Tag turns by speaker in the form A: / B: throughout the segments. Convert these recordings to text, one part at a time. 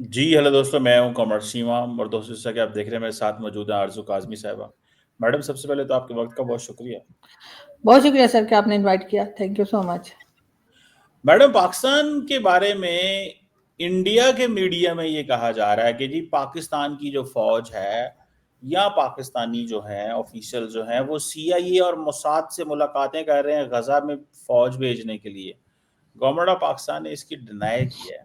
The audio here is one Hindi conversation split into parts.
A: जी, हेलो दोस्तों, मैं हूँ कमर सीमा और दोस्तों जैसा कि आप देख रहे हैं मेरे साथ मौजूद हैं आरज़ू काज़मी साहिबा। मैडम, सबसे पहले तो आपके वक़्त का बहुत शुक्रिया।
B: बहुत शुक्रिया सर कि आपने इनवाइट किया। Thank you so much.
A: Madam, Pakistan के बारे में इंडिया के मीडिया में ये कहा जा रहा है कि जी पाकिस्तान की जो फ़ौज है या पाकिस्तानी जो हैं ऑफ़िशियल जो हैं वो सीआईए और मोसाद से मुलाकातें कर रहे हैं गज़ा में फ़ौज भेजने के लिए। गवर्नमेंट ऑफ पाकिस्तान ने इसकी डिनाई की है।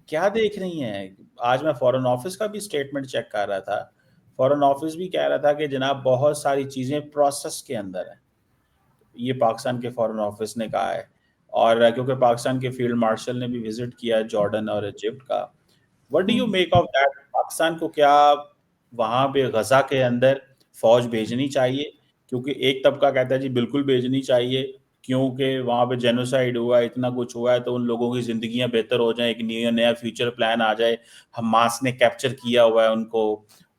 A: क्या देख रही हैं? आज मैं फॉरेन ऑफिस का भी स्टेटमेंट चेक कर रहा था। फॉरेन ऑफिस भी कह रहा था कि जनाब बहुत सारी चीज़ें प्रोसेस के अंदर हैं। ये पाकिस्तान के फॉरेन ऑफिस ने कहा है। और क्योंकि पाकिस्तान के फील्ड मार्शल ने भी विजिट किया जॉर्डन और इजिप्ट का। What do you
B: hmm.
A: Make of that? Pakistan को क्या वहाँ पे गजा के अंदर फौज भेजनी चाहिए? क्योंकि एक तबका कहता है जी बिल्कुल भेजनी चाहिए, क्योंकि वहाँ पे जेनोसाइड हुआ है, इतना कुछ हुआ है, तो उन लोगों की ज़िंदगियाँ बेहतर हो जाएँ, एक नया फ्यूचर प्लान आ जाए। हमास ने कैप्चर किया हुआ है उनको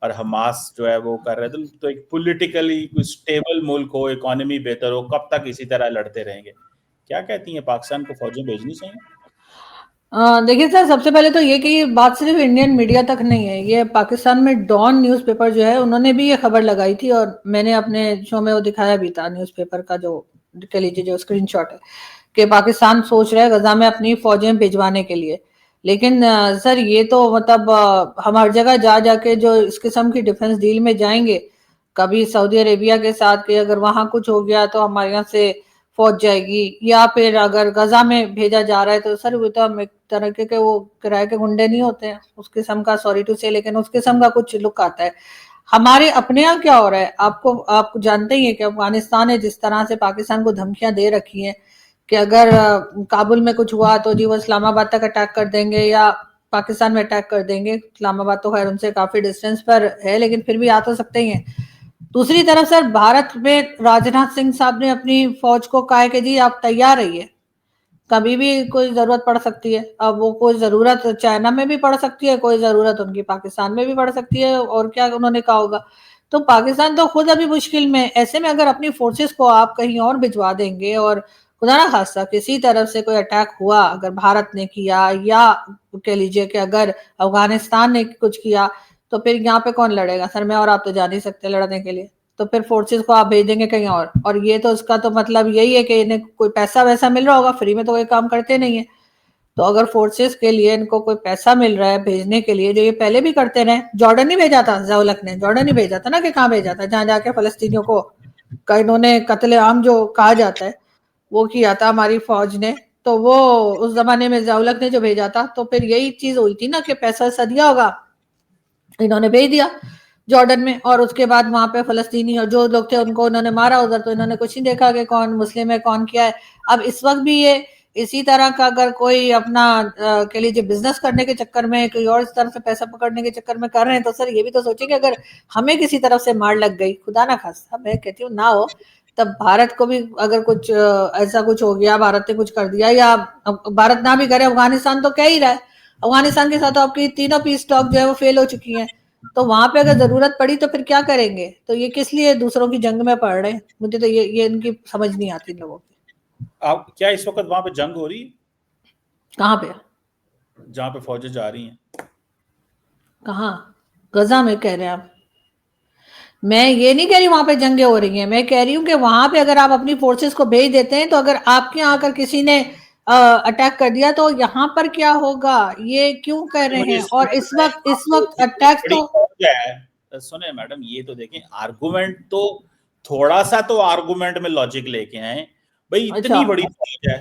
A: और हमास जो है वो कर रहे हैं, तो एक पॉलिटिकली स्टेबल मुल्क हो, इकोनॉमी बेहतर हो, कब तक इसी तरह लड़ते रहेंगे? क्या कहती हैं, पाकिस्तान को फौजें भेजनी चाहिए?
B: देखिए सर, सबसे पहले तो ये कि ये बात सिर्फ इंडियन मीडिया तक नहीं है। ये पाकिस्तान में डॉन न्यूज़पेपर जो है उन्होंने भी ये खबर लगाई थी और मैंने अपने शो में वो दिखाया भी था न्यूज़पेपर का, जो कह लीजिए जो स्क्रीनशॉट है कि पाकिस्तान सोच रहा है गजा में अपनी फौजें भिजवाने के लिए। लेकिन सर ये तो मतलब हम हर जगह जा जाके जो इस किस्म की डिफेंस डील में जाएंगे, कभी सऊदी अरेबिया के साथ कि अगर वहां कुछ हो गया तो हमारे यहाँ से फौज जाएगी, या फिर अगर गजा में भेजा जा रहा है तो सर वो तो हम एक तरह के वो किराए के गुंडे नहीं होते हैं उस किस्म का, सॉरी टू से, लेकिन उस किस्म का कुछ लुक आता है। हमारे अपने यहाँ क्या हो रहा है, आप जानते ही है कि अफगानिस्तान ने जिस तरह से पाकिस्तान को धमकियां दे रखी हैं कि अगर काबुल में कुछ हुआ तो जी वो इस्लामाबाद तक अटैक कर देंगे या पाकिस्तान में अटैक कर देंगे। इस्लामाबाद तो खैर उनसे काफी डिस्टेंस पर है, लेकिन फिर भी आ तो सकते ही हैं। दूसरी तरफ सर भारत में राजनाथ सिंह साहब ने अपनी फौज को कहा है कि जी आप तैयार रहिए, कभी भी कोई जरूरत पड़ सकती है। अब वो कोई जरूरत चाइना में भी पड़ सकती है, कोई जरूरत उनकी पाकिस्तान में भी पड़ सकती है, और क्या उन्होंने कहा होगा। तो पाकिस्तान तो खुद अभी मुश्किल में, ऐसे में अगर अपनी फोर्सेस को आप कहीं और भिजवा देंगे और खुदा ना खास्ता किसी तरफ से कोई अटैक हुआ, अगर भारत ने किया या कह लीजिए कि अगर अफगानिस्तान ने कुछ किया, तो फिर यहाँ पे कौन लड़ेगा सर? मैं और आप तो जा नहीं सकते लड़ने के लिए। तो फिर फोर्सेस को आप भेज देंगे कहीं और ये तो उसका तो मतलब यही है कि इन्हें कोई पैसा वैसा मिल रहा होगा, फ्री में तो कोई काम करते नहीं है। तो अगर फोर्सेस के लिए इनको कोई पैसा मिल रहा है भेजने के लिए, जो ये पहले भी करते रहे, जॉर्डन नहीं भेजा था, जौलक ने जॉर्डन नहीं भेजा था ना, कि कहाँ भेजा था जहां जाके फलस्तीनियों को का इन्होंने कत्ले आम जो कहा जाता है वो किया था हमारी फौज ने। तो वो उस जमाने में जौलक ने जो भेजा था, तो फिर यही चीज हुई थी ना कि पैसा वैसा दिया होगा, इन्होंने भेज दिया जॉर्डन में, और उसके बाद वहां पे फलस्तीनी और जो लोग थे उनको उन्होंने मारा उधर। तो इन्होंने कुछ नहीं देखा कि कौन मुस्लिम है कौन क्या है। अब इस वक्त भी ये इसी तरह का अगर कोई अपना कह लीजिए बिजनेस करने के चक्कर में, कोई और इस तरह से पैसा पकड़ने के चक्कर में कर रहे हैं, तो सर ये भी तो सोचिए कि अगर हमें किसी तरफ से मार लग गई, खुदा ना खास्ता मैं कहती हूँ ना हो, तब भारत को भी अगर कुछ ऐसा कुछ हो गया, भारत ने कुछ कर दिया, या भारत ना भी करे, अफगानिस्तान तो कह ही रहा है, अफगानिस्तान के साथ तो आपकी तीनों पीस टॉक जो है वो फेल हो चुकी है। तो वहां पे अगर जरूरत पड़ी तो फिर क्या करेंगे? तो ये किस लिए दूसरों की जंग में पड़ रहे हैं? मुझे तो ये इनकी समझ नहीं आती इन लोगों की।
A: आप क्या इस वक़्त वहाँ पे जंग हो रही है,
B: कहाँ पे?
A: जहाँ पे फौजें जा रही हैं?
B: कहाँ? गजा में कह रहे हैं आप? मैं ये नहीं कह रही वहां पे जंगे हो रही हैं, मैं कह रही हूँ कि वहां पे अगर आप अपनी फोर्सेस को भेज देते हैं, तो अगर आपके यहाँ अगर किसी ने अटैक कर दिया तो यहाँ पर क्या होगा, ये क्यों कर
A: तो
B: रहे
A: मुझे
B: हैं?
A: इसलिए
B: और इस
A: बताएं,
B: वक्त
A: वहाँ
B: इस
A: पे
B: वक्त
A: इतनी
B: अटैक्स
A: बड़ी
B: तो
A: फौज है। सुने मैडम, ये तो देखें, आर्गुमेंट तो थोड़ा सा तो आर्गुमेंट में लॉजिक लेके आए। भाई
B: अच्छा।
A: इतनी बड़ी फौज है,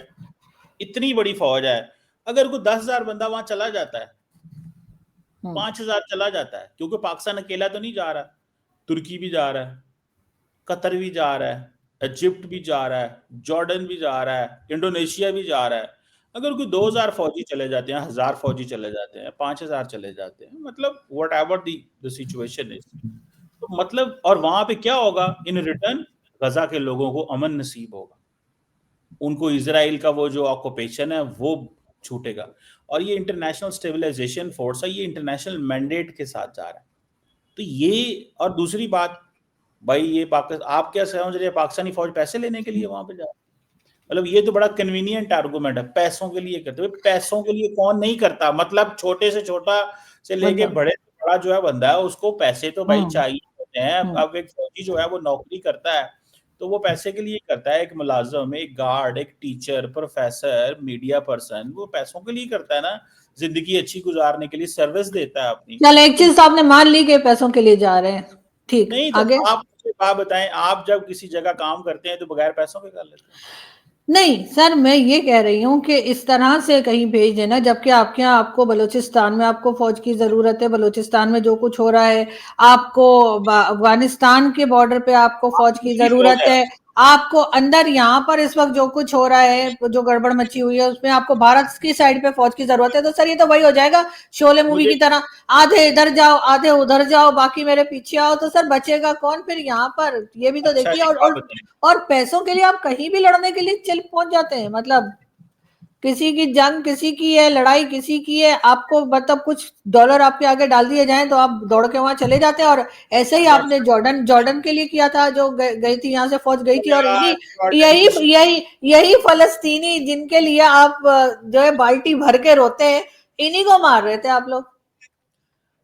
A: इतनी बड़ी फौज है, अगर कोई 10,000 बंदा वहां चला जाता है,
B: हम्म।
A: 5,000 चला जाता है, क्योंकि पाकिस्तान अकेला तो नहीं जा रहा, तुर्की भी जा रहा है, कतर भी जा रहा है, इजिप्ट भी जा रहा है, जॉर्डन भी जा रहा है, इंडोनेशिया भी जा रहा है। अगर कोई 2,000 फौजी चले जाते हैं, 1,000 फौजी चले जाते हैं, 5,000 चले जाते हैं, मतलब what ever the situation is, तो मतलब और वहां पे क्या होगा इन रिटर्न? गजा के लोगों को अमन नसीब होगा, उनको इसराइल का वो जो ऑक्यूपेशन है वो छूटेगा। और ये इंटरनेशनल स्टेबलाइजेशन फोर्स है, ये इंटरनेशनल मैंडेट के साथ जा रहा है। तो ये, और दूसरी बात, भाई ये पाकिस्तान, आप क्या समझ रहे हैं पाकिस्तानी फौज पैसे लेने के लिए वहां पे जा रही है? मतलब ये तो बड़ा कन्वीनियंट आर्गुमेंट है, पैसों के लिए करते। पैसों के लिए कौन नहीं करता, मतलब छोटे से छोटा से लेके
B: मतलब
A: बड़े से बड़ा जो है बंदा है, उसको पैसे तो भाई
B: हम्म
A: चाहिए होते हैं।
B: हम्म
A: अब एक फौजी जो है वो नौकरी करता है तो वो पैसे के लिए करता है। एक मुलाजिम, एक गार्ड, एक टीचर, प्रोफेसर, मीडिया पर्सन, वो पैसों के लिए करता है ना, जिंदगी अच्छी गुजारने के लिए सर्विस देता है अपनी।
B: चल, एक
A: तो
B: चीज तो आपने मान ली कि पैसों के लिए जा रहे हैं, ठीक,
A: नहीं तो
B: आगे।
A: आप मुझे बात बताएं, आप जब किसी जगह काम करते हैं तो बगैर पैसों के कर लेते हैं?
B: नहीं सर, मैं ये कह रही हूँ कि इस तरह से कहीं भेज देना, जबकि आपके यहाँ, आपको बलूचिस्तान में आपको फौज की जरूरत है, बलूचिस्तान में जो कुछ हो रहा है, आपको अफगानिस्तान के बॉर्डर पे आपको
A: आप
B: फौज की
A: दूसरी फौज
B: जरूरत
A: है।
B: है, आपको अंदर यहाँ पर इस वक्त जो कुछ हो रहा है, जो गड़बड़ मची हुई है, उसमें आपको भारत की साइड पे फौज की जरूरत है। तो सर ये तो वही हो जाएगा शोले मूवी
A: मुझे
B: की तरह, आधे इधर जाओ आधे उधर जाओ, बाकी मेरे पीछे आओ। तो सर बचेगा कौन फिर यहाँ पर, ये भी तो
A: अच्छा
B: देखिए।
A: एक बात बताएं।
B: और पैसों के लिए आप कहीं भी लड़ने के लिए चल पहुंच जाते हैं, मतलब किसी की जंग किसी की है, लड़ाई किसी की है, आपको मतलब कुछ डॉलर आपके आगे डाल दिए जाएं तो आप दौड़ के वहां चले जाते हैं। और ऐसे ही आपने
A: दरअसल
B: जॉर्डन जॉर्डन के लिए किया था, जो गई थी यहाँ से फौज गई थी, और इन्हीं
A: जॉर्डन
B: यही
A: की
B: यही यही फलस्तीनी जिनके लिए आप जो है बाल्टी भर के रोते हैं, इन्हीं को मार रहे थे आप लोग।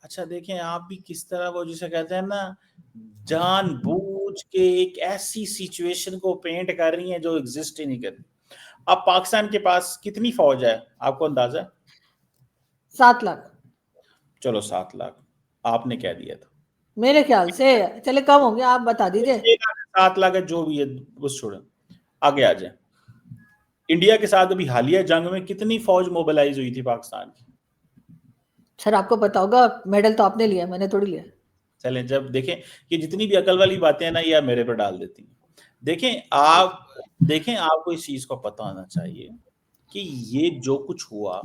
A: अच्छा देखें, आप भी किस तरह वो जिसे कहते हैं ना, जानबूझ के एक ऐसी सिचुएशन को पेंट कर रही हैं जो एग्जिस्ट ही नहीं करती। अब पाकिस्तान के पास कितनी फौज है, आपको अंदाजा है?
B: 7 लाख।
A: चलो 7 लाख, आपने कह दिया था।
B: मेरे ख्याल से चले कम हो गया, आप बता दीजिए।
A: 6 लाख 7 लाख है, जो भी है बस छोड़े, आगे आ जाए। इंडिया के साथ अभी हालिया जंग में कितनी फौज मोबिलाइज हुई थी पाकिस्तान की?
B: सर आपको पता होगा, मेडल तो आपने लिया, मैंने थोड़ी लिया।
A: चलें, जब देखें कि जितनी भी अकल वाली बातें हैं ना, ये आप मेरे पर डाल देती हैं। देखें आपको इस चीज का पता होना चाहिए कि ये जो कुछ हुआ,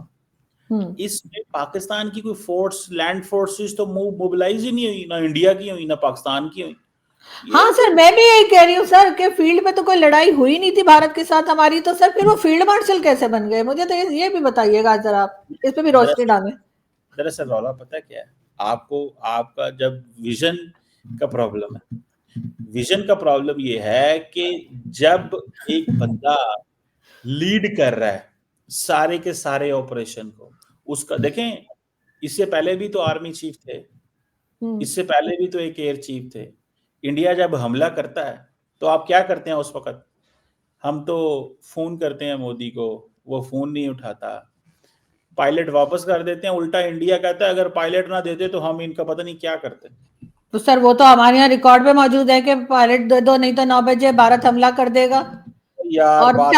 B: हम्म
A: इसमें पाकिस्तान की कोई फोर्स, लैंड फोर्सेस तो मोबिलाइज ही नहीं हुई, ना इंडिया की हुई ना पाकिस्तान की हुई। ये
B: हाँ
A: तो
B: सर, मैं भी यही कह रही हूँ सर कि फील्ड में तो कोई लड़ाई हुई नहीं थी भारत के साथ हमारी, तो सर फिर वो फील्ड मार्शल कैसे बन गए, मुझे तो ये भी बताइएगा जरा, आप इस पे भी रोशनी
A: दरअसल
B: डालें।
A: दरअसल रौला पता क्या है आपको? आपका जब विजन का प्रॉब्लम है, विजन का प्रॉब्लम ये है कि जब एक बंदा लीड कर रहा है सारे के सारे ऑपरेशन को, उसका देखें, इससे पहले भी तो आर्मी चीफ थे,
B: हम्म
A: इससे पहले भी तो एक एयर चीफ थे। इंडिया जब हमला करता है तो आप क्या करते हैं उस वक्त? हम तो फोन करते हैं मोदी को, वो फोन नहीं उठाता, पायलट वापस कर देते हैं। उल्टा इंडिया कहता है अगर पायलट ना देते तो हम इनका पता नहीं क्या करते।
B: तो सर वो तो हमारे यहाँ रिकॉर्ड पे मौजूद है कि पायलट दे दो, नहीं तो 9 बजे भारत हमला कर देगा।
A: यार
B: और
A: बात तो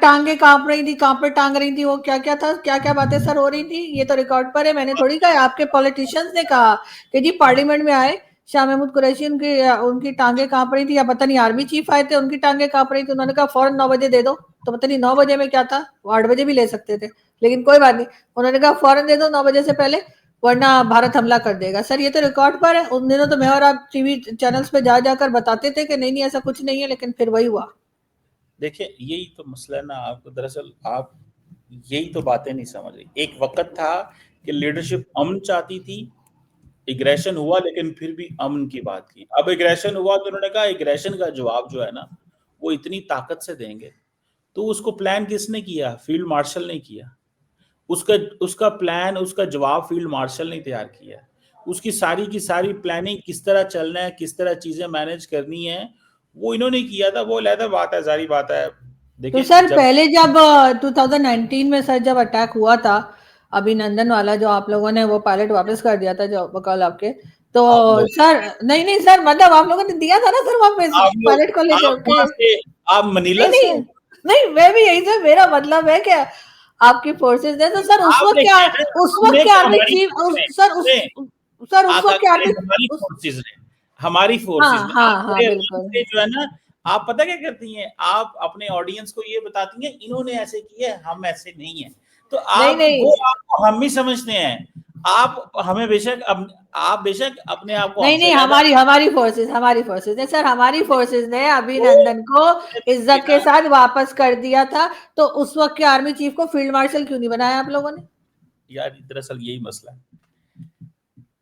B: टांगे कांप रही थी, कहाँ पे टांग रही थी वो, क्या क्या था, क्या क्या बातें सर हो रही थी, ये तो रिकॉर्ड पर है, मैंने थोड़ी कहा, आपके पॉलिटिशियंस ने कहा कि जी पार्लियामेंट में आए शाह महमूद कुरैशी, उनकी उनकी टांगे कांप रही थी, या पता नहीं आर्मी चीफ आए थे उनकी टांगे कांप रही थी, उन्होंने कहा फौरन 9 बजे दे दो। तो पता नहीं 9 बजे में क्या था, वो 8 बजे भी ले सकते थे, लेकिन कोई बात नहीं, उन्होंने कहा फौरन दे दो 9 बजे से पहले, वरना भारत हमला कर देगा। सर ये तो रिकॉर्ड पर है, उन दिनों तो मैं और आप टीवी चैनल्स पे जा जाकर बताते थे कि नहीं नहीं ऐसा कुछ नहीं है, लेकिन फिर वही हुआ।
A: देखिए, यही तो मसला है ना, आपको दरअसल आप यही तो बातें नहीं समझ रही। एक वक्त था कि लीडरशिप अमन चाहती थी, एग्रेशन हुआ लेकिन फिर भी अमन की बात की। अब एग्रेशन हुआ तो उन्होंने कहा एग्रेशन का जवाब जो है ना, वो इतनी ताकत से देंगे। तो उसको प्लान किसने किया? फील्ड मार्शल ने किया। उसका उसका प्लान, उसका जवाब फील्ड मार्शल ने तैयार किया। उसकी सारी की सारी प्लानिंग, किस तरह चलना है, किस तरह चीजें मैनेज करनी है, वो इन्होंने किया था। वो अलहदा बात है, जारी बात है।
B: तो
A: देखें
B: सर
A: जब
B: पहले जब 2019 में सर जब अटैक हुआ था, अभिनंदन वाला, जो आप लोगों ने वो पायलट वापस कर दिया था जो बकौल आपके, तो
A: आप लोग
B: सर नहीं नहीं सर, मतलब आप लोगों ने दिया था ना सर वापस
A: आप लोग
B: पायलट को लेकर
A: आप
B: के।
A: वहां से, आप
B: नहीं
A: मनीला से
B: नहीं
A: हैं?
B: नहीं, मैं भी यही सर, मेरा मतलब है कि आपकी फोर्सेस ने, तो सर उस वक्त
A: आपने
B: क्या,
A: कहा ना,
B: उस वक्त
A: हमने
B: के
A: कहा
B: आर्मी
A: हमारी
B: चीफ,
A: फोर्स ने,
B: सर उस
A: आप
B: वक्त के
A: आगे
B: आर्मी,
A: हमारी
B: उस,
A: फोर्सेस ने, हमारी
B: हाँ
A: फोर्सेस ने।
B: हाँ
A: आप
B: हाँ
A: बड़े आराम
B: बिल्कुल।
A: से जो है ना, आप पता क्या करती हैं, आप अपने ऑडियंस को ये बताती हैं इन्होंने ऐसे किया है, हम ऐसे नहीं है। तो
B: नहीं
A: आप
B: नहीं
A: वो, आपको हम ही समझते हैं। आप हमें बेशक आप बेशक अपने आप को
B: नहीं
A: हमसे
B: नहीं,
A: अलहदा,
B: हमारी फोर्सेस ने सर, हमारी फोर्सेस ने
A: वो
B: अभिनंदन को इज्जत
A: ना
B: के साथ वापस कर दिया था। तो उस वक्त के आर्मी चीफ को फील्ड मार्शल क्यों नहीं बनाया आप लोगों ने?
A: यार, दरअसल यही मसला है।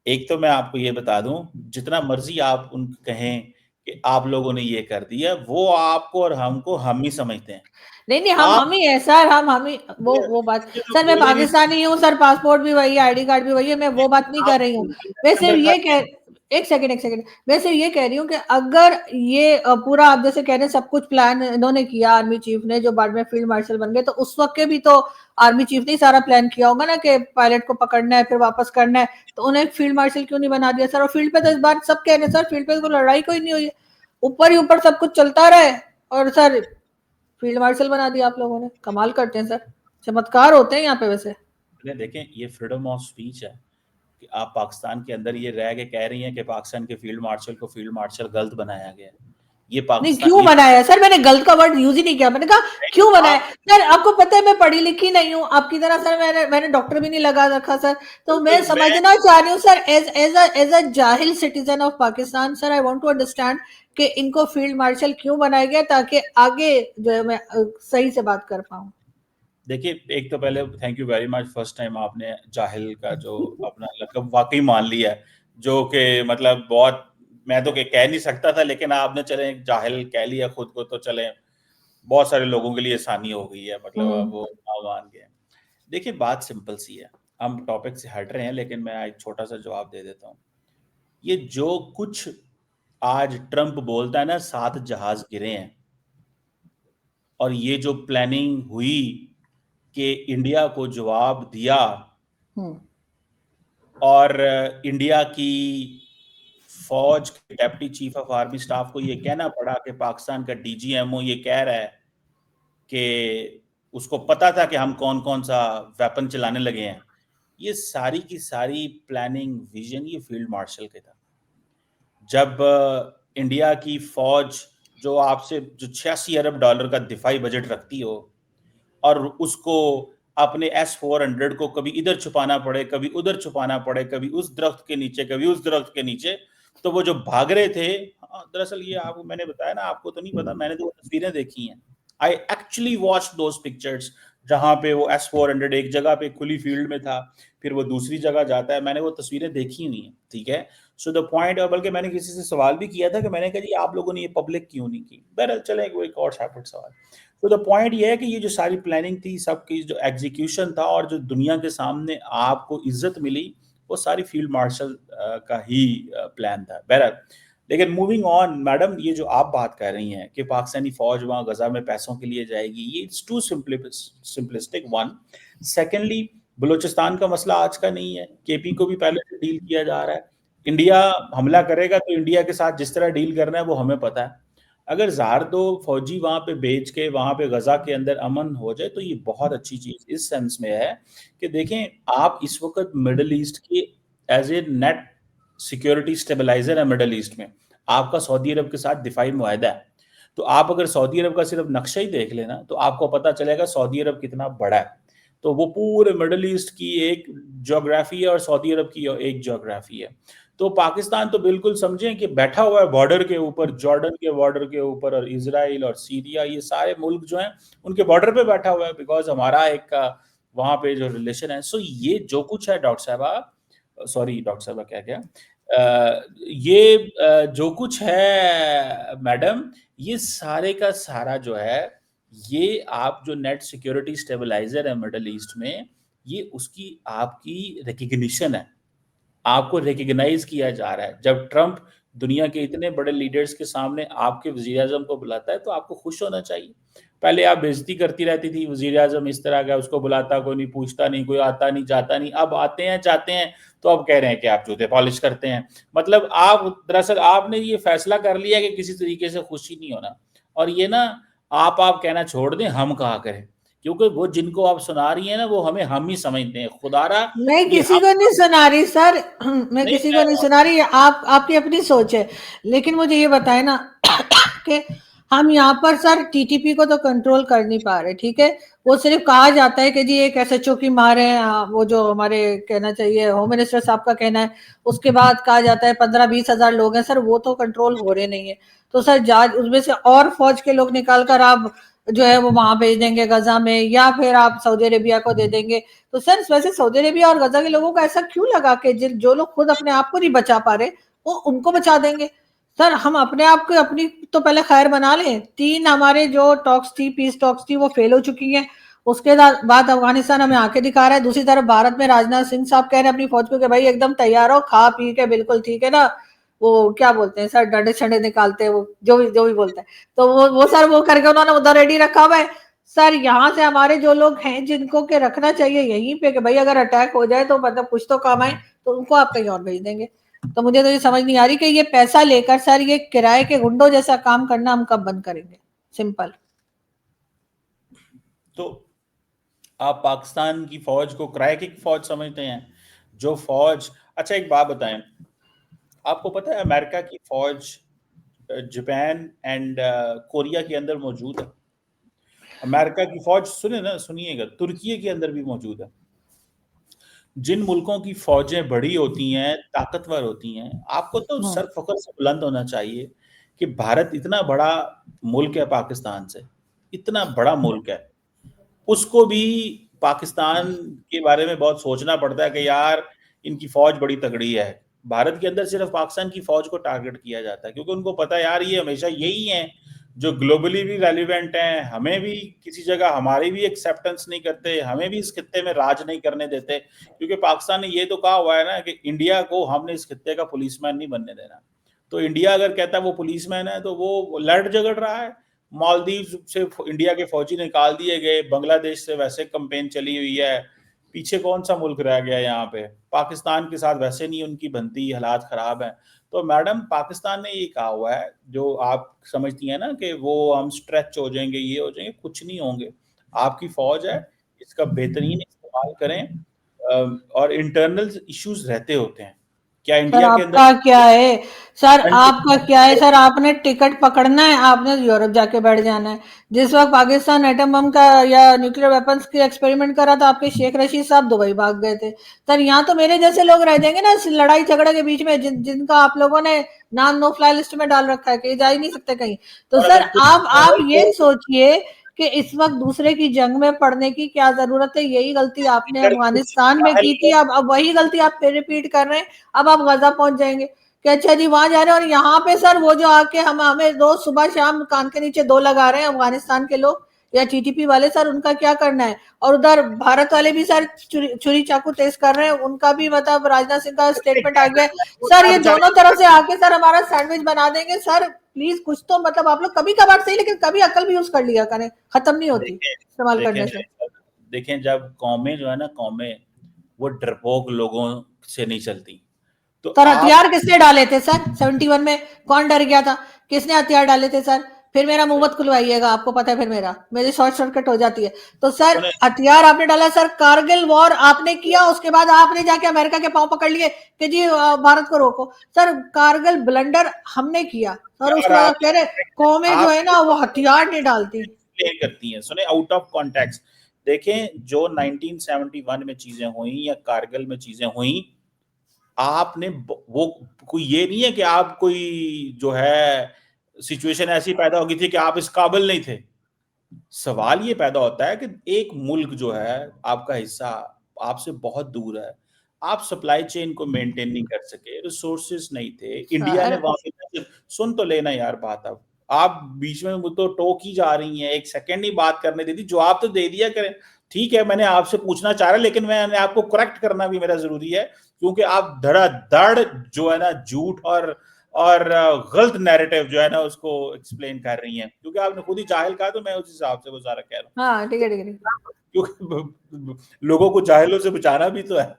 A: एक तो मैं आपको ये बता दूं, जितना मर्जी आप उन कहें कि आप लोगों ने ये कर दिया, वो आपको और हमको हम ही समझते हैं।
B: नहीं
A: आप
B: हम ही है सर, हम ही वो बात।
A: ये लोग
B: सर मैं
A: बोल ही नहीं
B: पाकिस्तानी हूँ सर, पासपोर्ट भी वही है, आईडी कार्ड भी वही है, मैं वो बात नहीं कर रही हूँ। मैं सिर्फ ये कह एक सेकंड मैं सिर्फ ये कह रही हूँ कि अगर ये पूरा आप जैसे कह रहे हैं सब कुछ प्लान इन्होंने किया आर्मी चीफ ने, जो बाद में फील्ड मार्शल बन गए, तो उस वक्त के भी तो आर्मी चीफ ने सारा प्लान किया होगा ना कि पायलट को पकड़ना है फिर वापस करना है, तो उन्हें फील्ड मार्शल क्यों नहीं बना दिया सर? और फील्ड पे तो इस बार सब कह रहे हैं सर, फील्ड पे तो लड़ाई कोई नहीं हुई है, ऊपर ही ऊपर सब कुछ चलता रहा है, और सर फील्ड मार्शल बना दिया आप लोगों ने। कमाल करते हैं सर, चमत्कार होते हैं यहाँ पे वैसे।
A: देखें, ये फ्रीडम ऑफ स्पीच है कि आप पाकिस्तान के अंदर ये रह के कह रही हैं कि पाकिस्तान के फील्ड मार्शल को फील्ड मार्शल गलत बनाया गया है। ये
B: नहीं
A: पाकिस्तान
B: क्यों
A: ये
B: बनाया सर? मैंने गलत का वर्ड यूज ही नहीं किया, मैंने कहा क्यों बनाया।
A: आप
B: सर आपको पता है मैं पढ़ी लिखी नहीं हूँ आपकी तरह सर, मैंने डॉक्टर भी नहीं लगा रखा सर, तो मैं
A: बिल्कुल मैं
B: समझना चाह रही हूँ सर, एज अ जाहिल citizen of Pakistan sir, I want to understand कि इनको फील्ड मार्शल क्यों बनाया गया, ताकि आगे जो है मैं सही से बात कर पाऊँ।
A: देखिए, एक तो पहले thank you very much, first time आपने जाहिल का जो अपना लकब वाकई मान लिया है, जो कि मतलब बहुत, मैं तो कह नहीं सकता था, लेकिन आपने चले जाहिल कह लिया खुद को, तो चले बहुत सारे लोगों के लिए आसानी हो गई है, मतलब अब वो ना मान गए। देखिए, बात सिंपल सी है, हम टॉपिक से हट रहे हैं, लेकिन मैं एक छोटा सा जवाब दे देता हूँ। ये जो कुछ आज ट्रंप बोलता है ना, 7 जहाज गिरे हैं, और ये जो प्लानिंग हुई कि इंडिया को जवाब दिया, और इंडिया की फौज के deputy chief of army staff को ये कहना पड़ा कि पाकिस्तान का डीजीएमओ ये कह रहा है कि उसको पता था कि हम कौन कौन सा वेपन चलाने लगे हैं। ये सारी की सारी प्लानिंग, विजन, ये फील्ड मार्शल के था। जब इंडिया की फौज जो आपसे जो 86 अरब डॉलर का दिफाई बजट रखती हो, और उसको अपने S-400 को कभी इधर छुपाना पड़े, कभी उधर छुपाना पड़े, कभी उस दरख्त के नीचे, कभी उस दरख्त के नीचे, तो वो जो भाग रहे थे, दरअसल ये आपको मैंने बताया ना, आपको तो नहीं पता, मैंने तो वो तस्वीरें देखी हैं। I actually watch those pictures, जहां पे वो S-400 एक जगह पे खुली फील्ड में था, फिर वो दूसरी जगह जाता है, मैंने वो तस्वीरें देखी हुई हैं, ठीक है। सो द पॉइंट, बल्कि मैंने किसी से सवाल भी किया था कि मैंने कहा जी आप लोगों ने ये पब्लिक क्यों नहीं की। बहरहाल चले, वो एक और सेपरेट सवाल। तो द पॉइंट ये है कि ये जो सारी प्लानिंग थी, सबकी जो एग्जीक्यूशन था, और जो दुनिया के सामने आपको इज्जत मिली, वो सारी फील्ड मार्शल का ही प्लान था। बहरहाल, लेकिन मूविंग ऑन मैडम, ये जो आप बात कर रही हैं कि पाकिस्तानी फौज वहां गजा में पैसों के लिए जाएगी, ये it's too simplistic one. Secondly, Balochistan का मसला आज का नहीं है, केपी को भी पहले से डील किया जा रहा है। इंडिया हमला करेगा तो इंडिया के साथ जिस तरह डील करना है वो हमें पता है। अगर ज़ारदो फौजी वहां पे भेज के वहां पे गजा के अंदर अमन हो जाए, तो ये बहुत अच्छी चीज इस सेंस में है कि देखें, आप इस वक्त मिडल ईस्ट की as a net security stabilizer है। मिडल ईस्ट में आपका सऊदी अरब के साथ दिफाई मुआहदा है, तो आप अगर सऊदी अरब का सिर्फ नक्शा ही देख लेना, तो आपको पता चलेगा सऊदी अरब कितना बड़ा है। तो वो पूरे मिडल ईस्ट की एक ज्योग्राफी है, और सऊदी अरब की एक ज्योग्राफी है। तो पाकिस्तान तो बिल्कुल समझें कि बैठा हुआ है बॉर्डर के ऊपर, जॉर्डन के बॉर्डर के ऊपर, और इजराइल और सीरिया, ये सारे मुल्क जो हैं उनके बॉर्डर पे बैठा हुआ है, बिकॉज हमारा एक वहां पे जो रिलेशन है। सो ये जो कुछ है डॉक्टर साहबा, सॉरी डॉक्टर साहबा क्या क्या ये जो कुछ है मैडम, ये सारे का सारा जो है, ये आप जो नेट सिक्योरिटी स्टेबलाइजर है मिडल ईस्ट में, ये उसकी आपकी रिकग्निशन है, आपको रिकग्नाइज किया जा रहा है। जब ट्रंप दुनिया के इतने बड़े लीडर्स के सामने आपके वजीर आजम को बुलाता है, तो आपको खुश होना चाहिए। पहले आप बेइज्जती करती रहती थी, वजीर आजम इस तरह का, उसको बुलाता कोई नहीं, पूछता नहीं, कोई आता नहीं जाता नहीं। अब आते हैं जाते हैं, तो अब कह रहे हैं कि आप जूते पॉलिश करते हैं। मतलब आप दरअसल आपने ये फैसला कर लिया कि किसी तरीके से खुशी नहीं होना, और ये ना आप कहना छोड़ दें, हम कहा करें, क्योंकि वो जिनको आप सुना रही हैं ना, वो हमें हम ही समझते हैं। खुदारा
B: मैं
A: ये
B: किसी
A: हम
B: को नहीं सुना रही सर, मैं
A: नहीं,
B: किसी को
A: मैं
B: नहीं सुना रही, आप आपकी अपनी सोच है। लेकिन मुझे ये बताए ना कि हम यहाँ पर सर टीटीपी को तो कंट्रोल कर नहीं पा रहे, ठीक है। वो सिर्फ कहा जाता है कि जी एक एसएचओ की मार है, वो जो हमारे कहना चाहिए होम मिनिस्टर साहब का कहना है। उसके बाद कहा जाता है 15-20 हजार लोग हैं सर, वो तो कंट्रोल हो रहे नहीं है। तो सर जाज उसमें से और फौज के लोग निकाल कर आप जो है वो वहां भेज देंगे गजा में, या फिर आप सऊदी अरेबिया को दे देंगे। तो सर वैसे सऊदी अरेबिया और गजा के लोगों को ऐसा क्यों लगा कि जो लोग खुद अपने आप को नहीं बचा पा रहे वो उनको बचा देंगे? सर हम अपने आप को अपनी तो पहले खैर बना लें। 3 हमारे जो टॉक्स थी, पीस टॉक्स थी, वो फेल हो चुकी हैं। उसके बाद अफगानिस्तान हमें आंखें दिखा रहा है। दूसरी तरफ भारत में राजनाथ सिंह साहब कह रहे हैं अपनी फौज को कि भाई एकदम तैयार हो, खा पी के बिल्कुल ठीक है ना। वो क्या बोलते हैं सर, डंडे छंडे निकालते हैं, वो जो भी बोलते हैं, तो वो सर वो करके उन्होंने उधर रेडी रखा हुआ है। सर यहाँ से हमारे जो लोग हैं जिनको के रखना चाहिए यहीं पे कि भाई अगर अटैक हो जाए तो मतलब कुछ तो काम आए, तो उनको आप कहीं और भेज देंगे। तो मुझे तो ये समझ नहीं आ रही कि ये पैसा लेकर सर ये किराए के गुंडों जैसा काम करना हम कब बंद करेंगे। सिंपल।
A: तो आप पाकिस्तान की फौज को किराए की फौज समझते हैं? जो फौज, अच्छा एक बात बताएं, आपको पता है अमेरिका की फौज जापान एंड कोरिया के अंदर मौजूद है। अमेरिका की फौज सुने ना, सुनिएगा, तुर्की के अंदर भी मौजूद है। जिन मुल्कों की फौजें बड़ी होती हैं, ताकतवर होती हैं, आपको तो
B: हम्म।
A: सर फखर से बुलंद होना चाहिए कि भारत इतना बड़ा मुल्क है, पाकिस्तान से इतना बड़ा मुल्क है, उसको भी पाकिस्तान के बारे में बहुत सोचना पड़ता है कि यार इनकी फौज बड़ी तगड़ी है। भारत के अंदर सिर्फ पाकिस्तान की फौज को टारगेट किया जाता है क्योंकि उनको पता है यार ये हमेशा यही है जो ग्लोबली भी रेलिवेंट हैं, हमें भी किसी जगह हमारी भी एक्सेप्टेंस नहीं करते, हमें भी इस खित्ते में राज नहीं करने देते, क्योंकि पाकिस्तान ने ये तो कहा हुआ है ना कि इंडिया को हमने इस खित्ते का पुलिसमैन नहीं बनने देना। तो इंडिया अगर कहता है वो पुलिसमैन है तो वो लड़ झगड़ रहा है। मालदीव से इंडिया के फौजी निकाल दिए गए, बांग्लादेश से वैसे कैंपेन चली हुई है, पीछे कौन सा मुल्क रह गया यहाँ पे? पाकिस्तान के साथ वैसे नहीं उनकी बनती, हालात खराब है। तो मैडम पाकिस्तान ने ये कहा हुआ है, जो आप समझती हैं ना कि वो हम स्ट्रेच हो जाएंगे, ये हो जाएंगे, कुछ नहीं होंगे। आपकी फौज है, इसका बेहतरीन इस्तेमाल करें। और इंटरनल इश्यूज रहते होते हैं, क्या
B: सर
A: इंडिया के अंदर
B: आपका क्या है? सर आपका क्या है? सर आपने टिकट पकड़ना है, आपने यूरोप जाके बैठ जाना है। जिस वक्त पाकिस्तान एटम बम का या न्यूक्लियर वेपन्स के एक्सपेरिमेंट करा था, आपके शेख रशीद साहब दुबई भाग गए थे। सर यहाँ तो मेरे जैसे लोग रह जाएंगे ना इस लड़ाई झगड़े के बीच में, जिनका आप लोगों ने नाम नो फ्लाई लिस्ट में डाल रखा है कि जा ही नहीं सकते कहीं। तो
A: और
B: सर
A: अगर कुछ
B: आप ये सोचिए कि इस वक्त दूसरे की जंग में पड़ने की क्या जरूरत है? यही गलती आपने
A: अगर कुछ
B: अफगानिस्तान में
A: जाहिल
B: की थी, अब वही गलती आप फिर रिपीट कर रहे हैं। अब आप गजा पहुंच जाएंगे कि अच्छा जी वहां जा रहे हैं, और यहाँ पे सर वो जो आके हमें रोज सुबह शाम कान के नीचे दो लगा रहे हैं अफगानिस्तान के लोग या टीटीपी वाले, सर उनका क्या करना है? और उधर भारत वाले भी सर छुरी चाकू तेज कर रहे हैं, उनका भी मतलब राजनाथ सिंह का स्टेटमेंट आ गया है। सर ये दोनों तरफ से आके सर हमारा सैंडविच बना देंगे। सर प्लीज कुछ तो मतलब आप लोग कभी कभार सही, लेकिन कभी अकल भी यूज कर लिया करें, खत्म नहीं होती
A: देखें
B: इस्तेमाल
A: देखें
B: करने से।
A: देखें, जब कौमें जो है ना, कौमें वो डरपोक लोगों से नहीं चलती। तो
B: सर
A: आप
B: हथियार किसने डाले थे सर 71 में? कौन डर गया था? किसने हथियार डाले थे सर? फिर मेरा मुंह मत खुलवाइएगा, आपको पता है फिर मेरी शॉर्ट सर्किट हो जाती है। तो सर
A: सुने,
B: हथियार आपने डाला सर, कारगिल वॉर आपने किया, उसके बाद आपने जाके अमेरिका के पांव पकड़ लिए कि जी भारत को रोको। सर कारगिल ब्लंडर हमने किया सर,
A: यार
B: उसके बाद आप कह रहे कौमें जो
A: आप
B: है ना वो हथियार नहीं डालती।
A: एक्सप्लेन करती हैं, सुने, आउट ऑफ कॉन्टेक्स्ट। देखें जो 1971 में चीजें हुई या कारगिल में चीजें हुई, आपने वो कोई ये नहीं है कि आप कोई जो है सिचुएशन ऐसी पैदा हो गई थी कि आप इस काबिल नहीं थे। सवाल ये पैदा होता है कि एक मुल्क जो है आपका हिस्सा आपसे बहुत दूर है, आप सप्लाई चेन को मेंटेन नहीं कर सके, रिसोर्सेज नहीं थे, इंडिया ने
B: सर
A: वहां पे, सुन तो लेना यार बात। अब आप बीच में वो तो टोक ही जा रही हैं, एक सेकंड ही बात करने दी थी, जवाब तो दे दिया करें। ठीक है, मैंने आपसे पूछना चाह रहा, लेकिन मैंने आपको करेक्ट करना भी मेरा जरूरी है, क्योंकि आप धड़ाधड़ जो है ना झूठ और गलत नैरेटिव जो है ना उसको एक्सप्लेन कर रही हैं, क्योंकि आपने खुद ही जाहिल कहा, तो मैं उस हिसाब से वो सारा कह रहा
B: हाँ ठीक है ठीक है ठीक
A: हूँ, क्योंकि लोगों को जाहिलों से बचाना भी तो है।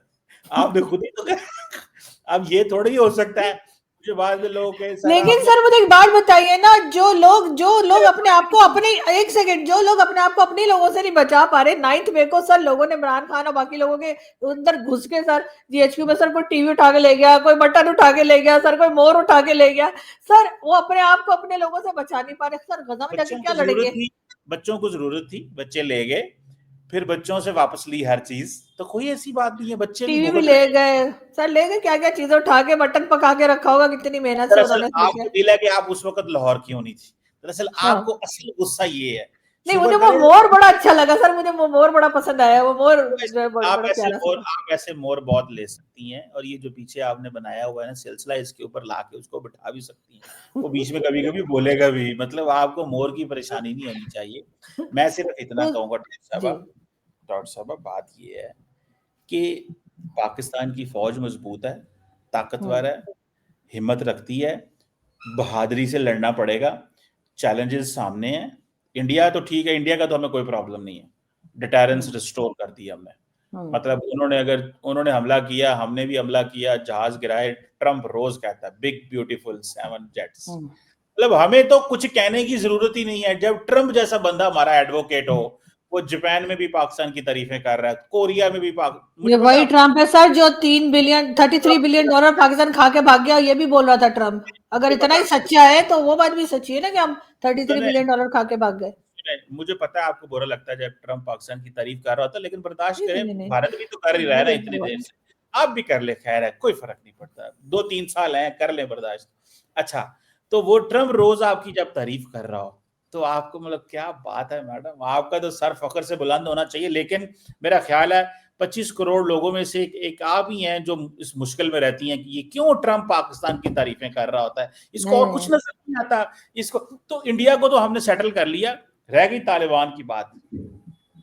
A: आपने खुद ही तो कहा। अब ये थोड़ी हो सकता है मुझे बाद में लोग कहे सर
B: लेकिन
A: आपने
B: सर मुझे एक बात बताइए ना, जो लोग अपने आप को अपने, एक सेकंड, जो लोग अपने आप को अपने लोगों से नहीं बचा पा रहे, 9 मई को सर लोगों ने इमरान खान और बाकी लोगों के अंदर घुस के सर जीएचक्यू में सर कोई टीवी उठा के ले गया, कोई बटन उठा के ले गया, सर कोई मोर उठा के ले गया। सर वो अपने आप को अपने लोगों से बचा नहीं पा रहे, सर गजा में जाके
A: बच्चों
B: क्या
A: को जरूरत
B: लड़ेंगे?
A: थी, बच्चों को जरूरत थी, बच्चे ले गए, फिर बच्चों से वापस ली हर चीज, तो कोई ऐसी बात नहीं है, बच्चे भी
B: टीवी भी
A: भुगत
B: ले
A: रहे हैं।
B: गए सर, ले गए क्या क्या चीजें उठा के, बटन पका के रखा होगा कितनी मेहनत से
A: दरअसल
B: उन्होंने सोचा
A: आपको
B: है।
A: दिल है कि आप उस वक्त लाहौर क्यों नहीं थी, दरअसल
B: हाँ
A: आपको असली गुस्सा ये है,
B: नहीं, मुझे वो मोर बड़ा अच्छा लगा सर, मुझे वो मोर बड़ा पसंद आया, वो मोर जो है बड़ा प्यारा सा।
A: आप ऐसे मोर बहुत ले सकती हैं, और ये जो पीछे आपने बनाया हुआ है ना सिलसिला, इसके ऊपर लाके उसको बिठा भी सकती हैं। वो बीच में कभी कभी बोलेगा भी, मतलब आपको मोर की परेशानी नहीं होनी चाहिए। मैं सिर्फ इतना
B: तो
A: कहूंगा
B: जी।
A: डॉक्टर साहब, बात ये है कि पाकिस्तान की फौज मजबूत है, ताकतवर है, हिम्मत रखती है, बहादुरी से लड़ना पड़ेगा। चैलेंजेस सामने हैं। इंडिया तो ठीक है, इंडिया का तो हमें कोई प्रॉब्लम नहीं है, डिटरेंस रिस्टोर कर दी हमने। मतलब उन्होंने हमला किया, हमने भी हमला किया, जहाज गिराए, ट्रंप रोज कहता है बिग ब्यूटीफुल 7 जेट्स। मतलब हमें तो कुछ कहने की जरूरत ही नहीं है। जब ट्रंप जैसा बंदा हमारा एडवोकेट हो, वो जापान में भी पाकिस्तान की तारीफें कर रहा है, कोरिया में भी
B: ये
A: मुझे पता
B: वही
A: है
B: ट्रम्प है सर जो 33 बिलियन डॉलर पाकिस्तान खा के भाग गया, ये भी बोल रहा था ट्रम्प। अगर
A: मुझे
B: इतना
A: पता
B: ही सच्चा है तो वो बात भी सच्ची है ना कि हम 33 बिलियन डॉलर खा के भाग गए।
A: मुझे पता है आपको बुरा लगता है जब ट्रंप पाकिस्तान की तारीफ कर रहा होता है, लेकिन बर्दाश्त
B: नहीं
A: करें,
B: नहीं नहीं
A: भारत भी तो कर ही रहा है ना
B: बुरे
A: इतनी
B: हुआ।
A: देर से। आप भी कर ले, खैर है, कोई फर्क नहीं पड़ता, 2-3 साल हैं, कर ले बर्दाश्त। अच्छा, तो वो ट्रंप रोज आपकी जब तारीफ कर रहा हो, तो आपको मतलब क्या बात है मैडम, आपका तो सर फखर से बुलंद होना चाहिए। लेकिन मेरा ख्याल है 25 करोड़ लोगों में से एक आप ही हैं जो इस मुश्किल में रहती हैं कि ये क्यों ट्रंप पाकिस्तान की तारीफें कर रहा होता है, इसको
B: नहीं
A: और कुछ
B: नहीं
A: नजर नहीं आता। इसको तो इंडिया को तो हमने सेटल कर लिया, रह गई तालिबान की बात।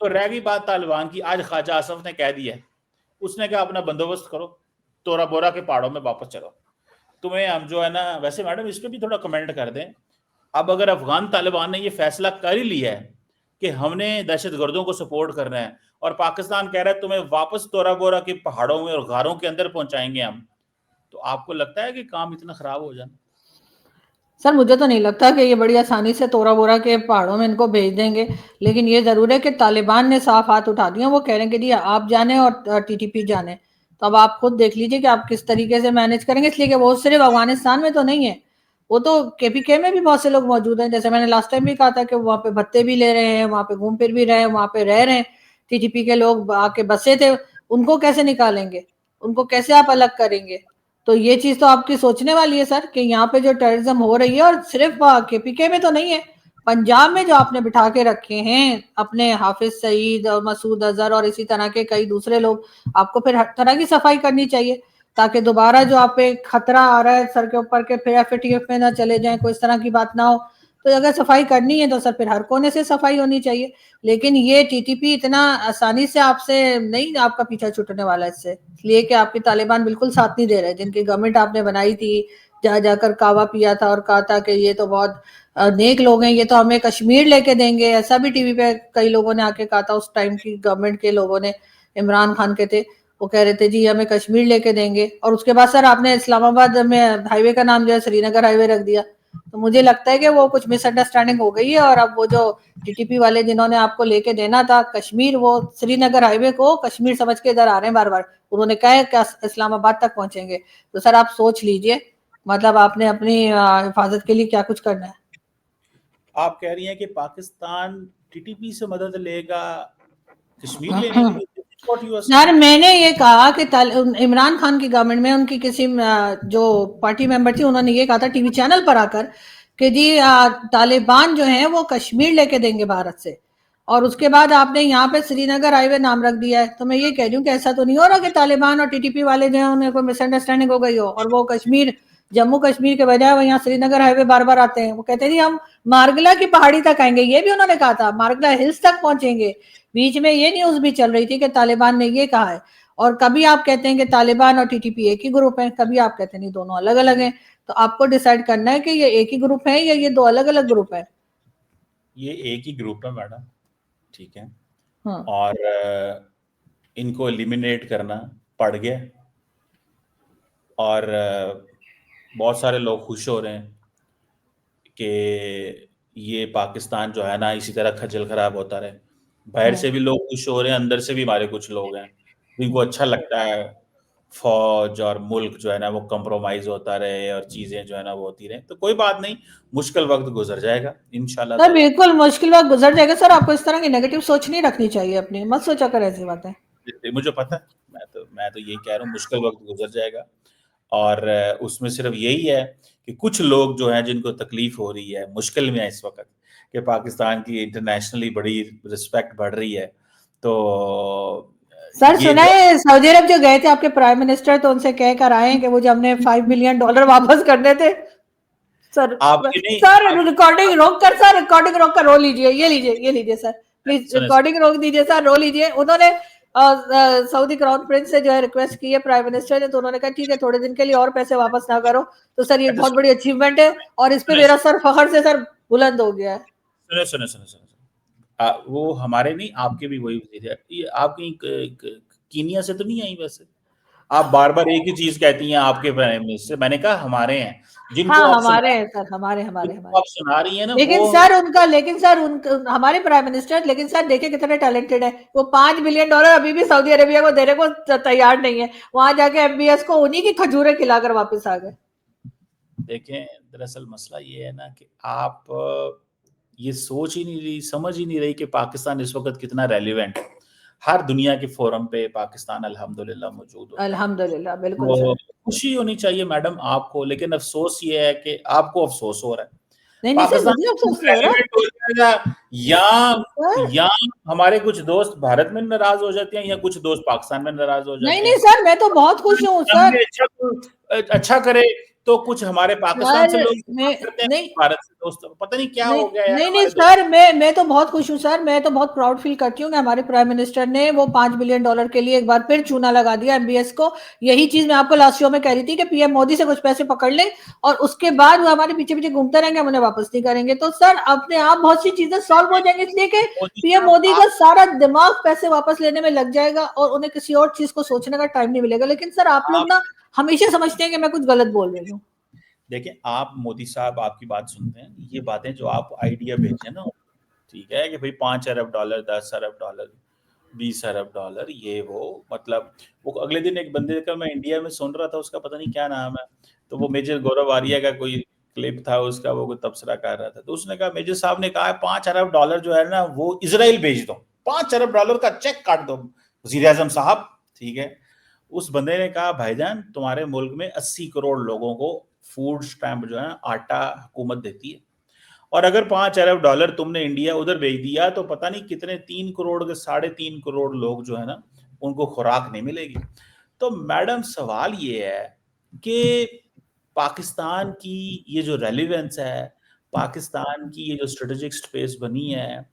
A: तो रह गई बात तालिबान की, आज ख्वाजा आसफ ने कह दिया, उसने कहा अपना बंदोबस्त करो, तोरा बोरा के पहाड़ों में वापस चलो। तुम्हें हम जो है ना, वैसे मैडम इस पर भी थोड़ा कमेंट कर दें। अब अगर अफगान तालिबान ने ये फैसला कर ही लिया है कि हमने दहशत गर्दों को सपोर्ट करना है, और पाकिस्तान कह रहा है तुम्हें वापस तोरा बोरा के पहाड़ों में और गारों के अंदर पहुंचाएंगे हम, तो आपको लगता है कि काम इतना खराब हो जाना?
B: सर, मुझे तो नहीं लगता कि ये बड़ी आसानी से तोरा बोरा के पहाड़ों में इनको भेज देंगे। लेकिन ये जरूर है कि तालिबान ने साफ हाथ उठा दिया, वो कह रहे हैं कि जी आप जाने और टीटीपी जाने। तो अब आप खुद देख लीजिए कि आप किस तरीके से मैनेज करेंगे, इसलिए कि वो सिर्फ अफगानिस्तान में तो नहीं है, वो तो केपीके में भी बहुत से लोग मौजूद हैं। जैसे मैंने लास्ट टाइम भी कहा था कि वहाँ पे भत्ते भी ले रहे हैं, वहाँ पे घूम फिर भी रहे हैं, वहाँ पे रह रहे हैं, टीटीपी के लोग आके बसे थे, उनको कैसे निकालेंगे, उनको कैसे आप अलग करेंगे? तो ये चीज तो आपकी सोचने वाली है सर कि यहाँ पे जो टेररिज्म हो रही है, और सिर्फ केपीके में तो नहीं है, पंजाब में जो आपने बिठा के रखे हैं अपने हाफिज सईद और मसूद अजहर और इसी तरह के कई दूसरे लोग, आपको फिर हर तरह की सफाई करनी चाहिए, ताकि दोबारा जो आप पे खतरा आ रहा है सर के ऊपर के फिर एफएटीएफ में ना चले जाएं, कोई इस तरह की बात ना हो। तो अगर सफाई करनी है तो सर फिर हर कोने से सफाई होनी चाहिए। लेकिन ये टीटीपी इतना आसानी से आपसे नहीं आपका पीछा छूटने वाला है इससे, इसलिए कि आपकी तालिबान बिल्कुल साथ नहीं दे रहे, जिनकी गवर्नमेंट आपने बनाई थी, जा जाकर कावा पिया था और कहा था कि ये तो बहुत नेक लोग हैं, ये तो हमें कश्मीर लेके देंगे, ऐसा भी टीवी पे कई लोगों ने आके कहा था, उस टाइम की गवर्नमेंट के लोगों ने, इमरान खान के थे, वो कह रहे थे जी हमें कश्मीर लेके देंगे। और उसके बाद सर आपने इस्लामाबाद में हाईवे का नाम जो है श्रीनगर हाईवे रख दिया। तो मुझे लगता है कि वो कुछ मिसअंडरस्टैंडिंग हो गई है, और अब वो जो टीटीपी वाले जिन्होंने आपको लेके देना था कश्मीर, वो श्रीनगर हाईवे को कश्मीर समझ के इधर आ रहे हैं बार बार। उन्होंने कहा है कि इस्लामाबाद तक पहुंचेंगे। तो सर आप सोच लीजिए, मतलब आपने अपनी हिफाजत के लिए क्या कुछ करना है।
A: आप कह रही हैं कि पाकिस्तान टीटीपी से मदद लेगा कश्मीर लेने के लिए? व्हाट यू आर
B: यार
A: सेइंग?
B: मैंने ये कहा कि इमरान खान की गवर्नमेंट में उनकी किसी जो पार्टी मेंबर थी, उन्होंने ये कहा था टीवी चैनल पर आकर कि जी तालिबान जो है वो कश्मीर लेके देंगे भारत से, और उसके बाद आपने यहाँ पे श्रीनगर हाईवे नाम रख दिया है। तो मैं ये कह रही हूँ कि ऐसा तो नहीं हो रहा कि तालिबान और टीटीपी वाले जो है उन्हें कोई मिसअंडरस्टैंडिंग हो गई हो, और वो कश्मीर जम्मू कश्मीर के बजाय वो यहाँ श्रीनगर हाईवे बार बार आते हैं। वो कहते हैं जी हम मारगला की पहाड़ी तक आएंगे, ये भी उन्होंने कहा था, मारगला हिल्स तक पहुंचेंगे। बीच में ये न्यूज भी चल रही थी कि तालिबान ने ये कहा है। और कभी आप कहते हैं कि तालिबान और टीटीपी एक ही ग्रुप है, कभी आप कहते हैं नहीं दोनों अलग अलग हैं। तो आपको डिसाइड करना है कि ये एक ही ग्रुप है या ये दो अलग अलग ग्रुप है।
A: ये एक ही ग्रुप है मैडम, ठीक है।
B: हाँ
A: और इनको एलिमिनेट करना पड़ गया, और बहुत सारे लोग खुश हो रहे हैं कि ये पाकिस्तान जो है ना इसी तरह खजल खराब होता रहे। बाहर
B: हाँ
A: से भी लोग खुश हो रहे हैं, अंदर से भी हमारे कुछ लोग हैं जिनको अच्छा लगता है फौज और मुल्क जो है ना वो कंप्रोमाइज होता रहे और चीजें जो है ना वो होती रहे। तो कोई बात नहीं, मुश्किल वक्त गुजर जाएगा इंशाल्लाह
B: सर
A: ताला।
B: बिल्कुल मुश्किल वक्त गुजर जाएगा सर, आपको इस तरह की नेगेटिव सोच नहीं रखनी चाहिए, अपनी मत सोचा कर ऐसी बातें।
A: मुझे पता है, मैं तो यही कह रहा हूँ, मुश्किल वक्त गुजर जाएगा। और उसमें सिर्फ यही है कि कुछ लोग जो हैं जिनको तकलीफ हो रही है, मुश्किल में है इस वक्त कि पाकिस्तान की इंटरनेशनली बड़ी रिस्पेक्ट बढ़ रही है, तो
B: सर
A: ये
B: सुना
A: जो
B: है सऊदी अरब जो गए थे आपके प्राइम मिनिस्टर, तो उनसे कह कर आए हैं कि वो जो हमने $5 मिलियन वापस करने थे। सर
A: आपके नहीं
B: सर
A: आप,
B: रिकॉर्डिंग रोक कर, सर रिकॉर्डिंग रोक कर रो लीजिए, ये लीजिए सर, प्लीज
A: सुने
B: रिकॉर्डिंग रोक दीजिए सर, रो लीजिए। उन्होंने सऊदी क्राउन प्रिंस से जो है रिक्वेस्ट की है प्राइम मिनिस्टर ने, तो उन्होंने कहा ठीक है थोड़े दिन के लिए और पैसे वापस ना करो। तो सर ये
A: अच्छा
B: बहुत बड़ी अचीवमेंट है और इस पे
A: सुने
B: मेरा सर फखर से सर बुलंद हो गया है।
A: सुने सुने सुने सुने वो हमारे नहीं, आपके भी वही वजीर है। ये आप कहीं कीनिया से तो नहीं आई वैसे? आप बार बार एक ही चीज कहती हैं आपके प्राइम मिनिस्टर, मैंने कहा हमारे हैं,
B: हाँ हमारे हैं सर, हमारे हमारे हमारे।
A: जिनको आप सुना रही है ना वो।
B: लेकिन सर उनका हमारे प्राइम मिनिस्टर, लेकिन सर देखिए कितने टैलेंटेड है वो। $5 बिलियन अभी भी सऊदी अरेबिया को देने को तैयार नहीं है। वहां जाके एमबीएस को उन्हीं की खजूरें खिलाकर वापस आ गए।
A: देखें, दरअसल मसला ये है ना कि आप ये सोच ही नहीं रही, समझ ही नहीं रही कि पाकिस्तान इस वक्त कितना रेलिवेंट है। हर दुनिया के फोरम पे पाकिस्तान अल्हम्दुलिल्लाह मौजूद होता है।
B: अल्हम्दुलिल्लाह, बिल्कुल
A: तो
B: सर।
A: खुशी होनी चाहिए मैडम आपको, लेकिन अफसोस ये है कि आपको अफसोस हो रहा है।
B: नहीं नहीं सर, मुझे
A: पाकिस्तान
B: अफसोस नहीं हो रहा
A: रेलिवेंट हो जाएगा, या
B: सर।
A: या हमारे कुछ दोस्त भारत में नाराज हो जाते हैं, या कुछ दोस्त पाकिस्तान में नाराज हो
B: नहीं
A: जाते
B: नहीं
A: हैं।
B: सर, मैं तो बहुत खुश हूँ सर।
A: हमने अच्छा करे तो कुछ हमारे पाकिस्तान से
B: सर
A: लोग
B: मैं
A: करते हैं,
B: नहीं
A: भारत से दोस्त, पता नहीं क्या
B: नहीं
A: हो गया यार
B: नहीं नहीं
A: हमारे दोस्त।
B: सर, मैं तो बहुत खुश हूँ सर। मैं तो बहुत प्राउड फील करती हूँ कि हमारे प्राइम मिनिस्टर ने वो $5 बिलियन के लिए एक बार फिर चूना लगा दिया एमबीएस को। यही चीज मैं आपको लास्ट शो में कह रही थी कि पीएम मोदी से कुछ पैसे पकड़ ले और उसके बाद वो हमारे पीछे पीछे घूमते रहेंगे, हम उन्हें वापस नहीं करेंगे। तो सर अपने आप बहुत सी चीजें सॉल्व हो जाएंगी, इसलिए कि
A: मोदी
B: पीएम
A: साहब
B: मोदी का सारा दिमाग पैसे वापस लेने में लग जाएगा और उन्हें किसी और चीज को सोचने का टाइम नहीं मिलेगा। लेकिन सर आप
A: आप
B: लोग ना हमेशा समझते हैं कि मैं कुछ गलत बोल रही हूँ।
A: देखिए, आप मोदी साहब आपकी बात सुनते हैं, ये बातें जो आप आइडिया भेजे ना, ठीक है कि भाई $5 अरब, $10 अरब, $20 अरब, ये वो मतलब, वो अगले दिन एक बंदे का मैं इंडिया में सुन रहा था, उसका पता नहीं क्या नाम है, तो वो मेजर गौरव आर्या का कोई क्लिप था उसका, वो कोई तबसरा कर रहा था, तो उसने कहा, मेजर साहब ने कहा $5 अरब जो है ना वो इसराइल भेज दो, $5 अरब का चेक काट दो वजीर आजम साहब, ठीक है। उस बंदे ने कहा, भाईजान तुम्हारे मुल्क में 80 करोड़ लोगों को फूड स्टैम्प जो है आटा हुकूमत देती है, और अगर $5 अरब तुमने इंडिया उधर भेज दिया तो पता नहीं कितने 3 करोड़ के 3.5 करोड़ लोग जो है ना उनको खुराक नहीं मिलेगी। तो मैडम सवाल ये है कि पाकिस्तान की ये जो रेलिवेंस है, पाकिस्तान की ये जो स्ट्रेटेजिक स्पेस बनी है,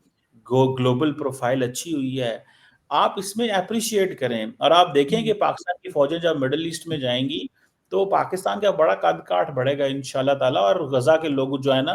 A: ग्लोबल प्रोफाइल अच्छी हुई है, आप इसमें अप्रिशिएट करें, और आप देखें कि पाकिस्तान की फौजें जब मिडल ईस्ट में जाएंगी तो पाकिस्तान का बड़ा कद काठ बढ़ेगा इंशाल्लाह ताला, और गजा के लोग जो है ना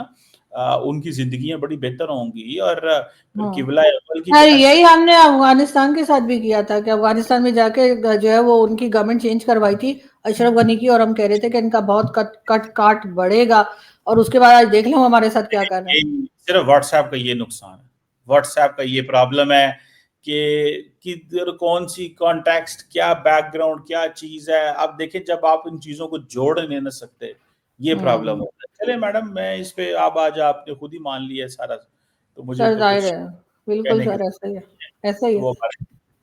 A: उनकी जिंदगियां बड़ी बेहतर होंगी, और फिर
B: हाँ
A: किबला अव्वल की
B: सर,
A: हैसियत।
B: यही हमने अफगानिस्तान के साथ भी किया था कि अफगानिस्तान में जाके जो है वो उनकी गवर्नमेंट चेंज करवाई थी अशरफ गनी की, और हम कह रहे थे कि इनका बहुत कट कट काट बढ़ेगा, और उसके बाद आज देख लो हमारे साथ क्या कर रहे हैं।
A: सिर्फ व्हाट्सएप का ये नुकसान है, व्हाट्सएप का ये प्रॉब्लम है कि कौन सी कॉन्टेक्स्ट, क्या बैकग्राउंड, क्या चीज है, आप देखें जब आप इन चीजों को जोड़ नहीं ना सकते, ये प्रॉब्लम होता है। चले मैडम, मैं इस पे आप आज आपने खुद ही मान लिया सारा, तो मुझे
B: सर
A: तो
B: जाहिर
A: कुछ
B: है, बिल्कुल
A: कहने की,
B: सर, ऐसा ही है, ऐसा ही है।
A: वो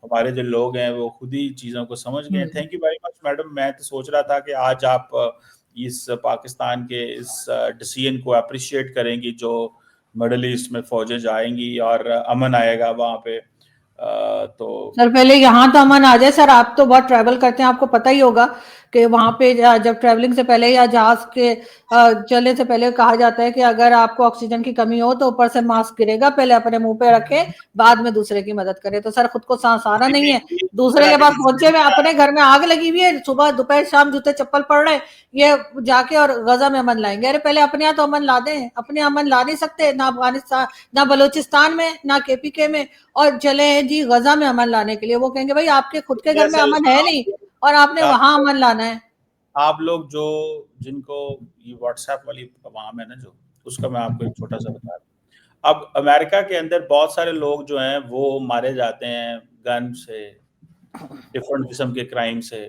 A: हमारे जो लोग हैं वो खुद ही चीज़ों को समझ गए हैं।
B: Hmm.
A: Thank you very much madam. मैं तो सोच रहा था कि आज आप इस पाकिस्तान के इस डिसीजन को अप्रिशिएट करेंगी, जो मिडल ईस्ट में फौजें जाएंगी और अमन आएगा वहाँ पे, तो
B: सर पहले यहाँ तो अमन आ जाए। सर आप तो बहुत ट्रैवल करते हैं, आपको पता ही होगा कि वहां पे जब ट्रैवलिंग से पहले या जहाज के चलने से पहले कहा जाता है कि अगर आपको ऑक्सीजन की कमी हो तो ऊपर से मास्क गिरेगा, पहले अपने मुंह पे रखें, बाद में दूसरे की मदद करें। तो सर खुद को सांस आ रहा नहीं है, दूसरे के पास पहुंचे में अपने घर में आग लगी हुई है, सुबह दोपहर शाम जूते चप्पल पड़ रहे हैं, ये जाके और गजा में अमन लाएंगे। अरे पहले अपने यहाँ तो अमन ला दें, अपने अमन ला नहीं सकते ना अफगानिस्तान, ना बलूचिस्तान में, ना केपीके में, और चले हैं जी गजा में अमन लाने के लिए। वो कहेंगे भाई आपके खुद के घर में
A: दरअसल
B: अमन है नहीं और आपने वहां अमन लाना है।
A: आप लोग जो, जिनको ये व्हाट्सएप वाली वाम है ना जो, उसका मैं आपको एक छोटा सा बता दूं। अब अमेरिका के अंदर बहुत सारे लोग जो हैं वो मारे जाते हैं गन से, डिफरेंट किस्म के क्राइम से,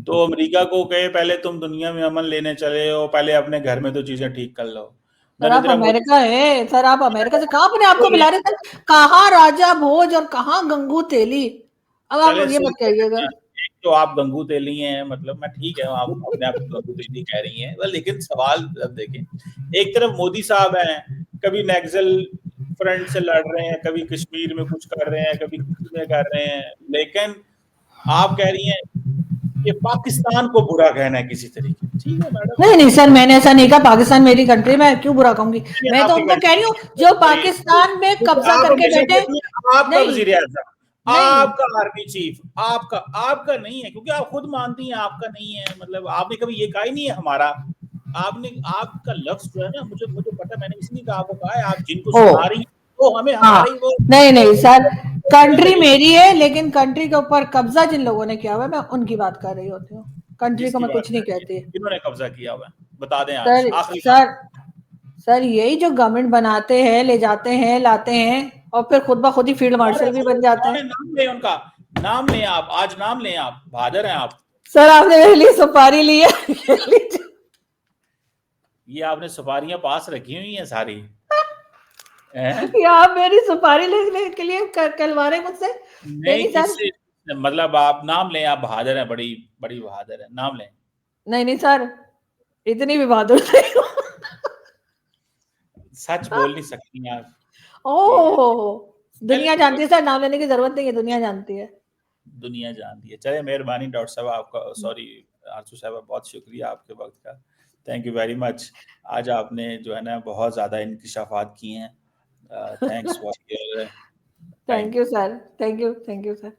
A: तो अमेरिका को कहे पहले तुम दुनिया में अमन लेने चले हो, पहले अपने घर में तो चीजें ठीक कर लो।
B: सर आप
A: नरेंद्र मोदी
B: अमेरिका है, सर आप अमेरिका से कहाँ अपने आप को मिला रहे थे, कहाँ राजा भोज और कहाँ गंगू तेली। अब आप
A: चले
B: ये मत कहिएगा।
A: तो आप गंगू तेली हैं, मतलब मैं ठीक है, आप अपने आप को गंगू तेली कह रही हैं, लेकिन सवाल अब देखें, एक तरफ मोदी साहब हैं, कभी नक्सल फ्रंट से लड़ रहे हैं, कभी कश्मीर में कुछ कर रहे हैं, कभी किसी में कर रहे हैं, लेकिन आप कह रही हैं कि पाकिस्तान को बुरा कहना है किसी तरीके। ठीक है मैडम,
B: नहीं नहीं सर, मैंने ऐसा नहीं कहा, पाकिस्तान मेरी कंट्री, मैं क्यों बुरा कहूंगी, मैं तो उनको कह रही हूँ जो पाकिस्तान में कब्जा करके बैठे।
A: आपका
B: नहीं
A: वजीर आजम,
B: नहीं
A: आपका आर्मी चीफ, आपका नहीं है, क्योंकि आप खुद मानती हैं आपका नहीं है, मतलब आपने कभी ये कहा ही नहीं है हमारा। आपने, आपका लफ्ज जो है ना, मुझे मुझे पता, मैंने इसलिए कहा, आपको कहा है आप जिनको सुना रही हैं तो हमें
B: हाँ,
A: हमारे वो
B: नहीं नहीं सर, कंट्री मेरी है, लेकिन कंट्री के ऊपर कब्जा जिन लोगों ने किया हुआ है, मैं उनकी बात कर रही होती हूँ, कंट्री को
A: जिसकी
B: मैं
A: बात
B: कुछ नहीं
A: कर रही
B: कहती।
A: है, किन्होंने कब्जा किया हुआ है, बता दें आज
B: सर
A: आखिरी बात।
B: सर सर यही जो गवर्नमेंट बनाते हैं, ले जाते हैं, लाते हैं, और फिर खुद ब खुद ही फील्ड मार्शल भी बन जाते हैं।
A: नाम लें उनका, नाम लें आप, आज नाम लें आप, बहादुर हैं आप।
B: सर आपने मेरे लिए सुपारी ली है,
A: ये आपने सुपारियां पास रखी हुई हैं सारी,
B: या आप मेरी सुपारी लेने के लिए कहलवा रहे मुझसे?
A: नहीं
B: सर,
A: किससे, मतलब आप नाम लें, आप बहादुर हैं, बड़ी बड़ी बहादुर है, नाम लें।
B: नहीं सर, इतनी भी बहादुर नहीं हूँ।
A: सच बोल नहीं सकती आप।
B: ओह, दुनिया
A: चलिए,
B: जानती है सर, नाम लेने की जरूरत नहीं है, दुनिया जानती है।
A: दुनिया जानती है। चलिए, मेहरबानी डॉक्टर साहब, आपका, सॉरी आरजू साहब, बहुत शुक्रिया आपके वक्त का, थैंक यू वेरी मच। आज आपने जो है ना बहुत ज़्यादा इंकिशाफात किए हैं। Thanks for your time.
B: Thank you sir, thank you sir.